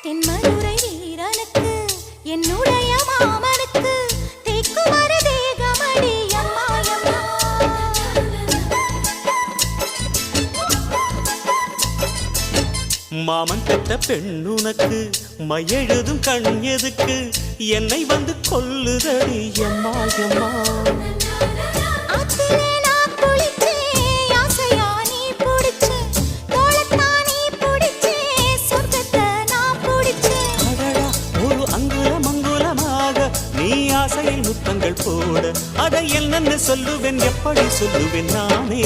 தென்மதுரை வீரனுக்கு என்னுடைய மாமனுக்கு தேக்குமர தேகமடி அம்மாயம்மா மாமன் பெற்ற பெண்ணுனக்கு மையெழுதும் கண் எதுக்கு என்னை வந்து கொல்லுதடி அம்மாயம்மா ஆசையில் முத்தங்கள் போட அதை என்னன்னு சொல்லுவேன் எப்படி சொல்லுவேன் நானே.